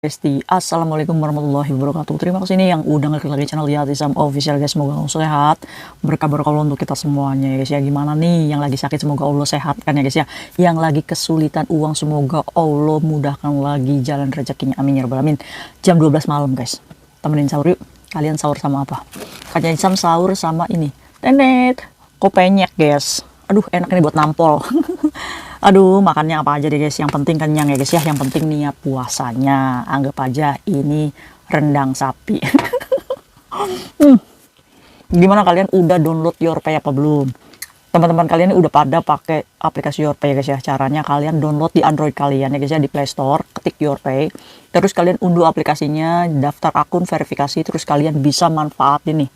Besti, assalamualaikum warahmatullahi wabarakatuh. Terima kasih nih yang udah ngeklik lagi channel Yati Sam Official guys. Semoga Allah sehat, berkabar kalau untuk kita semuanya ya guys ya. Gimana nih yang lagi sakit, semoga Allah sehatkan ya guys ya. Yang lagi kesulitan uang, semoga Allah mudahkan lagi jalan rezekinya, amin ya rabbal alamin. Jam 12 malam guys, temenin sahur yuk. Kalian sahur sama apa? Kalian Sam sahur sama ini tenet kopenyek guys. Aduh enak nih buat nampol. Aduh, makannya apa aja deh guys, yang penting kenyang ya guys ya, yang penting niat puasanya. Anggap aja ini rendang sapi. Gimana kalian udah download YourPay apa belum? Teman-teman kalian udah pada pakai aplikasi YourPay guys ya. Caranya kalian download di Android kalian ya guys ya, di Play Store, ketik YourPay. Terus kalian unduh aplikasinya, daftar akun, verifikasi, terus kalian bisa manfaatin nih.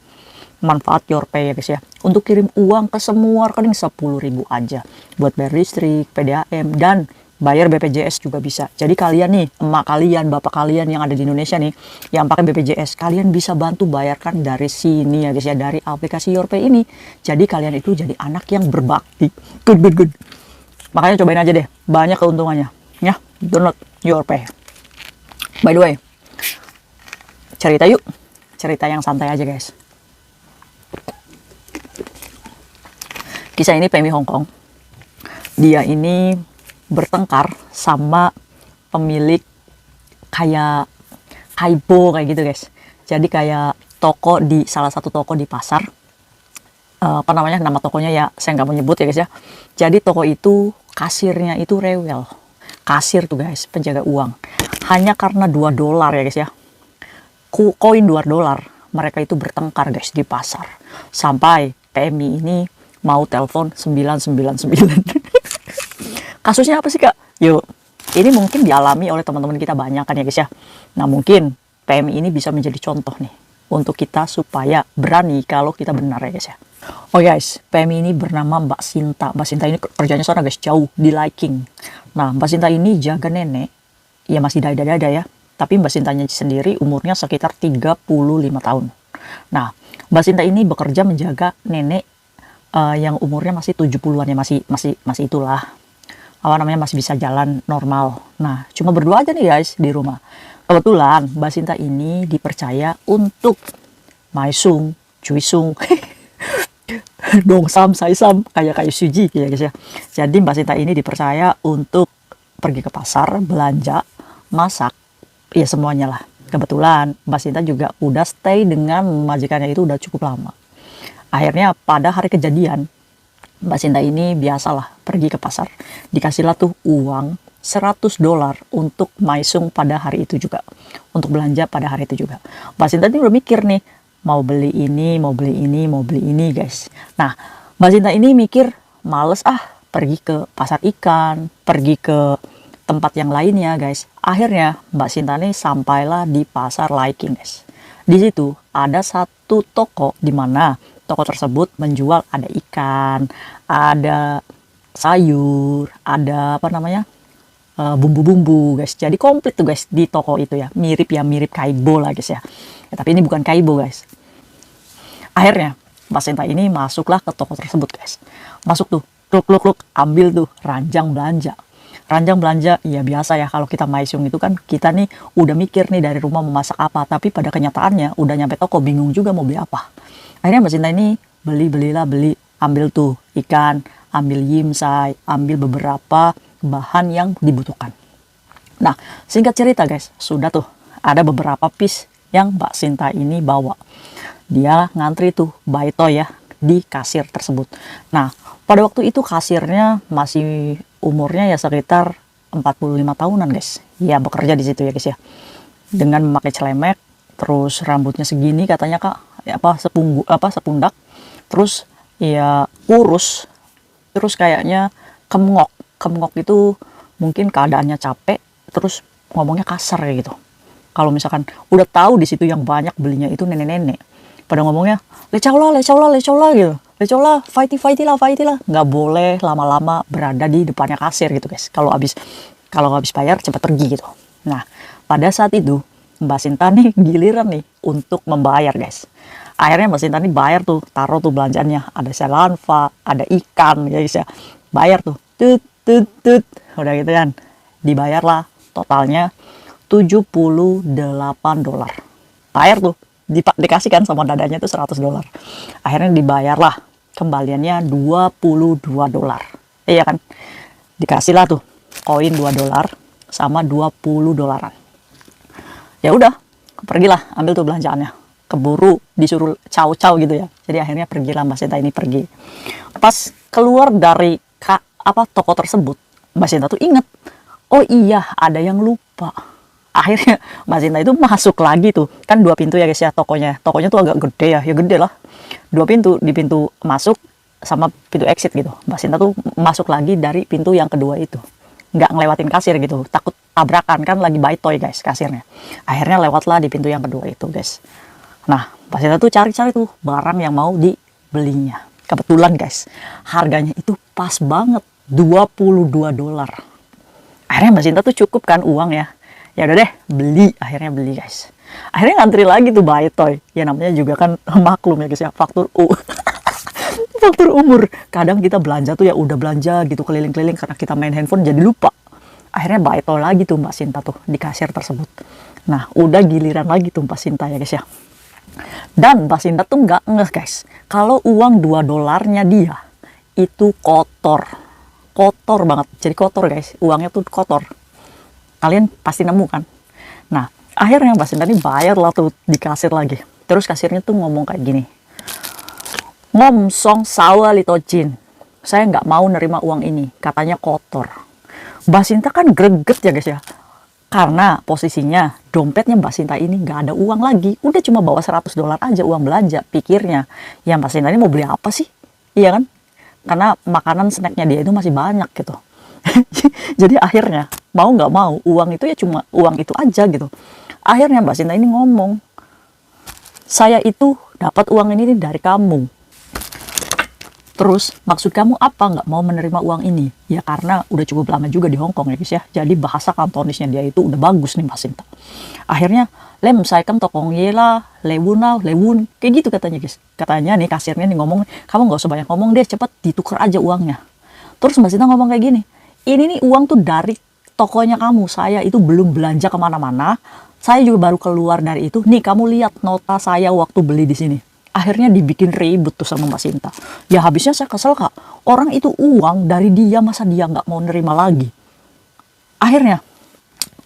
Manfaat YourPay ya guys ya, untuk kirim uang ke semua rekening 10.000 aja buat bayar listrik, PDAM, dan bayar BPJS juga bisa. Jadi kalian nih, emak kalian, bapak kalian yang ada di Indonesia nih yang pakai BPJS, kalian bisa bantu bayarkan dari sini ya guys ya, dari aplikasi YourPay ini. Jadi kalian itu jadi anak yang berbakti. Good. Makanya cobain aja deh, banyak keuntungannya ya. Download YourPay. By the way, cerita yuk, cerita yang santai aja guys. Kisah ini PMI Hong Kong. Dia ini bertengkar sama pemilik kayak Kaibo kayak gitu guys. Jadi kayak toko di salah satu toko di pasar. Apa namanya, nama tokonya ya saya nggak mau nyebut ya guys ya. Jadi toko itu kasirnya itu rewel. Kasir tuh guys, penjaga uang. Hanya karena $2 ya guys ya. Koin $2 mereka itu bertengkar guys di pasar. Sampai PMI ini mau telepon 999. Kasusnya apa sih kak? Yuk, ini mungkin dialami oleh teman-teman kita banyak kan ya guys ya. Nah mungkin PMI ini bisa menjadi contoh nih untuk kita supaya berani kalau kita benar ya guys ya. Oh guys, PMI ini bernama Mbak Sinta. Mbak Sinta ini kerjanya sana guys, jauh di Liking. Nah Mbak Sinta ini jaga nenek, ya masih dada-dada ya. Tapi Mbak Sintanya sendiri umurnya sekitar 35 tahun. Nah Mbak Sinta ini bekerja menjaga nenek yang umurnya masih 70-an ya, masih itulah apa namanya, masih bisa jalan normal. Nah cuma berdua aja nih guys di rumah. Kebetulan Mbak Sinta ini dipercaya untuk maisung, cuisung, dong sam, sai sam, kayak suji ya guys ya. Jadi Mbak Sinta ini dipercaya untuk pergi ke pasar, belanja, masak, ya semuanya lah. Kebetulan Mbak Sinta juga udah stay dengan majikannya itu udah cukup lama. Akhirnya pada hari kejadian, Mbak Sinta ini biasalah pergi ke pasar. Dikasihlah tuh uang $100 untuk maisung pada hari itu juga. Untuk belanja pada hari itu juga. Mbak Sinta ini udah mikir nih, mau beli ini, mau beli ini, mau beli ini guys. Nah, Mbak Sinta ini mikir, males pergi ke pasar ikan, pergi ke tempat yang lainnya guys. Akhirnya Mbak Sinta ini sampailah di pasar Liking guys. Di situ ada satu toko di mana toko tersebut menjual ada ikan, ada sayur, ada apa namanya, bumbu-bumbu guys. Jadi komplit tuh guys di toko itu ya. Mirip Kaibo lah guys ya. Tapi ini bukan Kaibo guys. Akhirnya Mbak Sinta ini masuklah ke toko tersebut guys. Masuk tuh, kluk, ambil tuh ranjang belanja. Ranjang belanja ya biasa ya, kalau kita maisung itu kan kita nih udah mikir nih dari rumah mau masak apa, tapi pada kenyataannya udah nyampe toko bingung juga mau beli apa. Akhirnya Mbak Sinta ini beli, ambil tuh ikan, ambil yimsai, ambil beberapa bahan yang dibutuhkan. Nah singkat cerita guys, sudah tuh ada beberapa piece yang Mbak Sinta ini bawa. Dia ngantri tuh baito ya di kasir tersebut. Nah pada waktu itu kasirnya masih umurnya ya sekitar 45 tahunan guys. Ya bekerja di situ ya guys ya. Dengan memakai celemek, terus rambutnya segini katanya kak, ya sepundak, terus ya kurus, terus kayaknya kemengok itu mungkin keadaannya capek, terus ngomongnya kasar kayak gitu. Kalau misalkan udah tahu di situ yang banyak belinya itu nenek-nenek, pada ngomongnya lecaulah gitu, lecaulah fighty lah, nggak boleh lama-lama berada di depannya kasir gitu guys. Kalau habis bayar cepat pergi gitu. Nah pada saat itu Mbak Sinta nih giliran nih untuk membayar guys. Akhirnya Mbak Sinta nih bayar tuh, taruh tuh belanjanya, ada selanfa, ada ikan ya guys ya. Bayar tuh, tut, udah gitu kan. Dibayarlah totalnya $78. Bayar tuh, dikasihkan sama dadanya tuh $100. Akhirnya dibayarlah, kembaliannya $22. Iya kan? Dikasihlah tuh koin $2 sama $20. Ya udah, pergilah ambil tuh belanjaannya. Keburu disuruh caw-caw gitu ya. Jadi akhirnya pergilah Mbak Sinta ini pergi. Pas keluar dari toko tersebut, Mbak Sinta tuh inget, oh iya ada yang lupa. Akhirnya Mbak Sinta itu masuk lagi tuh, kan 2 pintu ya guys ya tokonya tuh agak gede ya gede lah, 2 pintu, di pintu masuk sama pintu exit gitu. Mbak Sinta tuh masuk lagi dari pintu yang kedua itu, nggak ngelewatin kasir gitu, takut tabrakan kan, lagi buy toy guys kasirnya. Akhirnya lewatlah di pintu yang kedua itu guys. Nah Mbak Sinta tuh cari-cari tuh barang yang mau dibelinya. Kebetulan guys, harganya itu pas banget, $22. Akhirnya Mbak Sinta tuh cukup kan uang ya. Ya udah deh, akhirnya beli guys. Akhirnya ngantri lagi tuh buy toy. Ya namanya juga kan maklum ya guys ya, faktur faktur umur. Kadang kita belanja tuh ya udah belanja gitu keliling-keliling karena kita main handphone jadi lupa. Akhirnya buy toy lagi tuh Mbak Sinta tuh di kasir tersebut. Nah, udah giliran lagi tuh Mbak Sinta ya guys ya. Dan Mbak Sinta tuh nggak ngeh guys, kalau uang $2-nya dia itu kotor banget. Jadi kotor guys, uangnya tuh kotor. Kalian pasti nemu kan? Nah, akhirnya Mbak Sinta ini bayar lah tuh di kasir lagi. Terus kasirnya tuh ngomong kayak gini, "Ngomsong sawa lito jin, saya nggak mau nerima uang ini, katanya kotor." Mbak Sinta kan greget ya guys ya, karena posisinya dompetnya Mbak Sinta ini nggak ada uang lagi, udah cuma bawa $100 aja uang belanja. Pikirnya, ya Mbak Sinta ini mau beli apa sih? Iya kan? Karena makanan snacknya dia itu masih banyak gitu. Jadi akhirnya mau nggak mau uang itu ya cuma uang itu aja gitu. Akhirnya Mbak Sinta ini ngomong, "Saya itu dapat uang ini dari kamu. Terus maksud kamu apa nggak mau menerima uang ini?" Ya karena udah cukup lama juga di Hong Kong ya guys ya. Jadi bahasa Kantonisnya dia itu udah bagus nih Mbak Sinta. Akhirnya, "Lem saya kam tokong yela, lewun," kayak gitu katanya guys. Katanya nih kasirnya nih ngomong, "Kamu nggak usah banyak ngomong deh, cepet ditukar aja uangnya." Terus Mbak Sinta ngomong kayak gini, "Ini nih uang tuh dari tokonya kamu, saya itu belum belanja kemana-mana, saya juga baru keluar dari itu, nih kamu lihat nota saya waktu beli di sini." Akhirnya dibikin ribut tuh sama Mbak Sinta. Ya habisnya saya kesel kak, orang itu uang dari dia, masa dia nggak mau nerima lagi. Akhirnya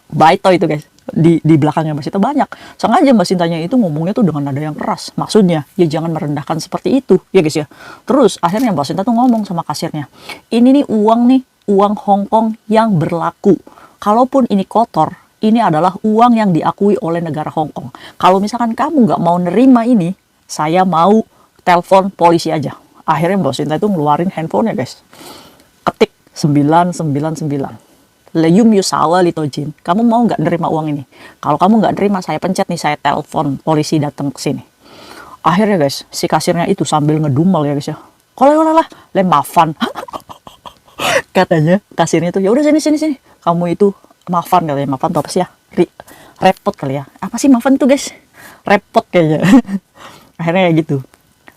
buy toy itu guys, di belakangnya Mbak Sinta banyak. Sengaja Mbak Sintanya itu ngomongnya tuh dengan nada yang keras, maksudnya ya jangan merendahkan seperti itu ya guys ya. Terus akhirnya Mbak Sinta tuh ngomong sama kasirnya, "Ini nih uang Hong Kong yang berlaku, kalaupun ini kotor, ini adalah uang yang diakui oleh negara Hong Kong. Kalau misalkan kamu nggak mau nerima ini, saya mau telepon polisi aja." Akhirnya Mbak Sinta itu ngeluarin handphonenya guys, ketik 999, "Leyum yusawa lito jin, kamu mau nggak nerima uang ini? Kalau kamu nggak nerima, saya pencet nih, saya telepon polisi datang ke sini." Akhirnya guys, si kasirnya itu sambil ngedumel ya guys ya, "Kalau lah le mafan." Katanya kasirnya itu, "Ya udah sini, kamu itu mafan," katanya. Mafan tuh apa sih ya? Repot kali ya. Apa sih mafan itu guys? Repot kayaknya. Akhirnya ya gitu.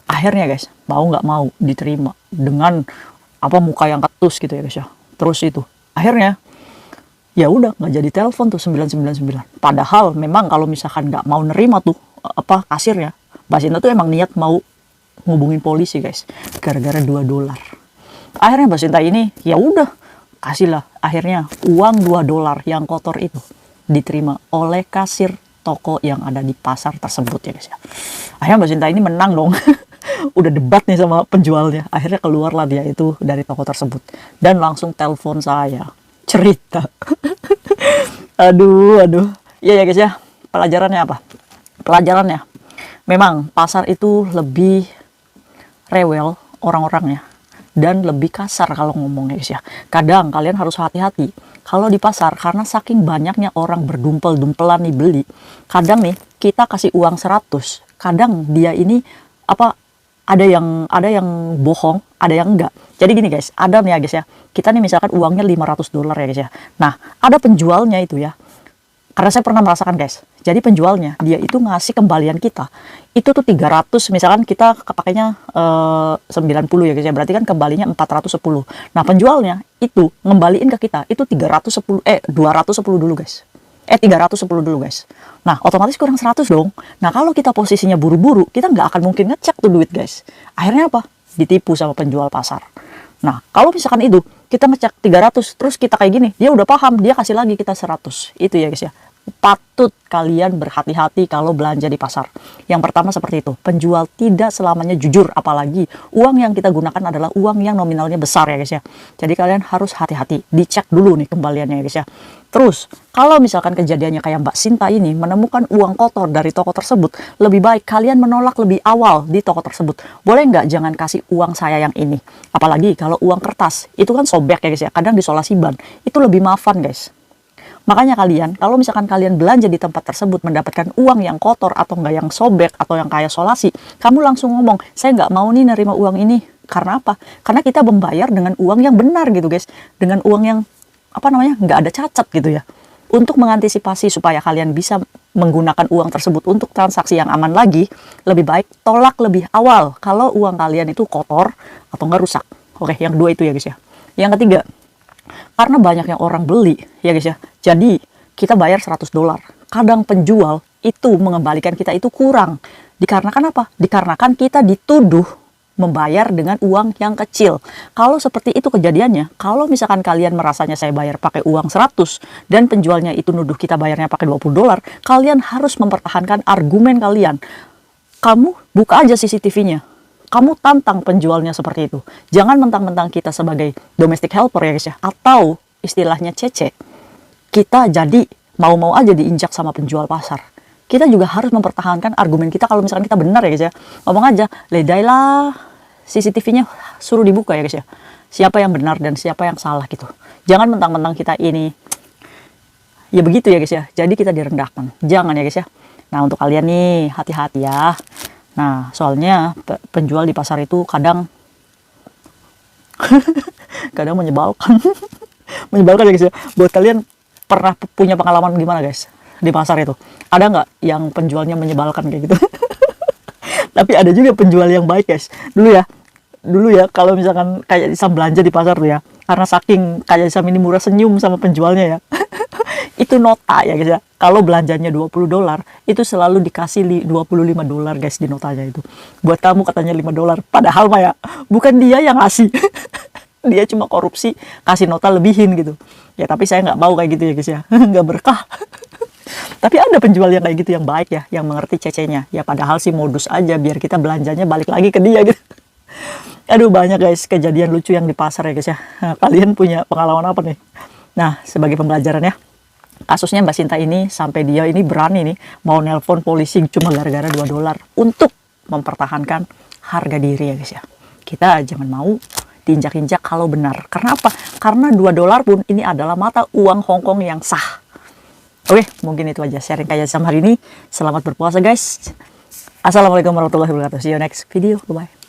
Akhirnya guys, mau nggak mau diterima dengan muka yang ketus gitu ya guys ya. Terus itu akhirnya ya udah nggak jadi telepon tuh 999. Padahal memang kalau misalkan nggak mau nerima tuh kasirnya, Mbak Sinta tuh emang niat mau ngubungin polisi guys, gara-gara $2. Akhirnya Mbak Sinta ini ya udah kasihlah akhirnya uang $2 yang kotor itu diterima oleh kasir toko yang ada di pasar tersebut ya guys ya. Akhirnya Mbak Sinta ini menang dong. Udah debat nih sama penjualnya. Akhirnya keluarlah dia itu dari toko tersebut dan langsung telepon saya cerita. aduh ya guys ya, pelajarannya apa? Pelajarannya memang pasar itu lebih rewel orang-orangnya dan lebih kasar kalau ngomongnya guys ya. Kadang kalian harus hati-hati kalau di pasar, karena saking banyaknya orang berdumpel-dumpelan nih beli. Kadang nih kita kasih uang 100, kadang dia ini ada yang bohong, ada yang enggak. Jadi gini guys, ada nih ya guys ya, kita nih misalkan uangnya $500 ya guys ya. Nah ada penjualnya itu ya, karena saya pernah merasakan guys, jadi penjualnya dia itu ngasih kembalian kita itu tuh 300, misalkan kita kepakainya 90 ya guys ya, berarti kan kembalinya 410. Nah penjualnya itu ngembaliin ke kita itu 210 dulu guys, 310 dulu guys. Nah, otomatis kurang 100 dong. Nah, kalau kita posisinya buru-buru, kita nggak akan mungkin ngecek tuh duit guys. Akhirnya apa? Ditipu sama penjual pasar. Nah, kalau misalkan itu, kita ngecek 300, terus kita kayak gini, dia udah paham, dia kasih lagi kita 100. Itu ya guys ya. Patut kalian berhati-hati kalau belanja di pasar. Yang pertama seperti itu, penjual tidak selamanya jujur, apalagi uang yang kita gunakan adalah uang yang nominalnya besar ya guys ya. Jadi kalian harus hati-hati, dicek dulu nih kembaliannya ya guys ya. Terus, kalau misalkan kejadiannya kayak Mbak Sinta ini menemukan uang kotor dari toko tersebut, lebih baik kalian menolak lebih awal di toko tersebut. Boleh nggak jangan kasih uang saya yang ini? Apalagi kalau uang kertas, itu kan sobek ya guys ya, kadang disolasi ban, itu lebih maafan guys. Makanya kalian, kalau misalkan kalian belanja di tempat tersebut mendapatkan uang yang kotor atau enggak yang sobek atau yang kayak solasi, kamu langsung ngomong, saya nggak mau nih nerima uang ini. Karena apa? Karena kita membayar dengan uang yang benar gitu guys. Dengan uang yang, nggak ada cacat gitu ya. Untuk mengantisipasi supaya kalian bisa menggunakan uang tersebut untuk transaksi yang aman lagi, lebih baik tolak lebih awal kalau uang kalian itu kotor atau enggak rusak. Oke, yang dua itu ya guys ya. Yang ketiga, karena banyak yang orang beli ya guys ya, jadi kita bayar 100 dolar. Kadang penjual itu mengembalikan kita itu kurang. Dikarenakan apa? Dikarenakan kita dituduh membayar dengan uang yang kecil. Kalau seperti itu kejadiannya, kalau misalkan kalian merasanya saya bayar pakai uang 100 dan penjualnya itu nuduh kita bayarnya pakai 20 dolar, kalian harus mempertahankan argumen kalian. Kamu buka aja CCTV-nya. Kamu tantang penjualnya seperti itu. Jangan mentang-mentang kita sebagai domestic helper ya guys ya, atau istilahnya cece, kita jadi mau-mau aja diinjak sama penjual pasar. Kita juga harus mempertahankan argumen kita kalau misalkan kita benar ya guys ya. Ngomong aja, ledailah CCTV-nya suruh dibuka ya guys ya. Siapa yang benar dan siapa yang salah gitu. Jangan mentang-mentang kita ini, ya begitu ya guys ya. Jadi kita direndahkan. Jangan ya guys ya. Nah, untuk kalian nih, hati-hati ya. Nah, soalnya penjual di pasar itu kadang kadang menyebalkan. Menyebalkan ya guys ya. Buat kalian pernah punya pengalaman gimana guys di pasar itu? Ada nggak yang penjualnya menyebalkan kayak gitu? Tapi ada juga penjual yang baik guys. Dulu ya kalau misalkan kayak Isam belanja di pasar tuh ya, karena saking kayak Isam ini murah, senyum sama penjualnya ya. Itu nota ya guys ya. Kalau belanjanya 20 dolar, itu selalu dikasih 25 dolar guys di notanya itu. Buat kamu katanya 5 dolar. Padahal mah ya, bukan dia yang ngasih. Dia cuma korupsi, kasih nota lebihin gitu. Ya tapi saya nggak mau kayak gitu ya guys ya. Nggak berkah. Tapi ada penjual yang kayak gitu yang baik ya, yang mengerti cecenya. Ya padahal sih modus aja biar kita belanjanya balik lagi ke dia gitu. Aduh, banyak guys kejadian lucu yang di pasar ya guys ya. Nah, kalian punya pengalaman apa nih? Nah, sebagai pembelajaran ya. Kasusnya Mbak Sinta ini sampai dia ini berani nih mau nelpon polisi cuma gara-gara 2 dolar untuk mempertahankan harga diri ya guys ya. Kita jangan mau diinjak-injak kalau benar. Karena apa? Karena 2 dolar pun ini adalah mata uang Hongkong yang sah. Oke, mungkin itu aja sharing kayak sama hari ini. Selamat berpuasa guys. Assalamualaikum warahmatullahi wabarakatuh. See you next video. Bye-bye.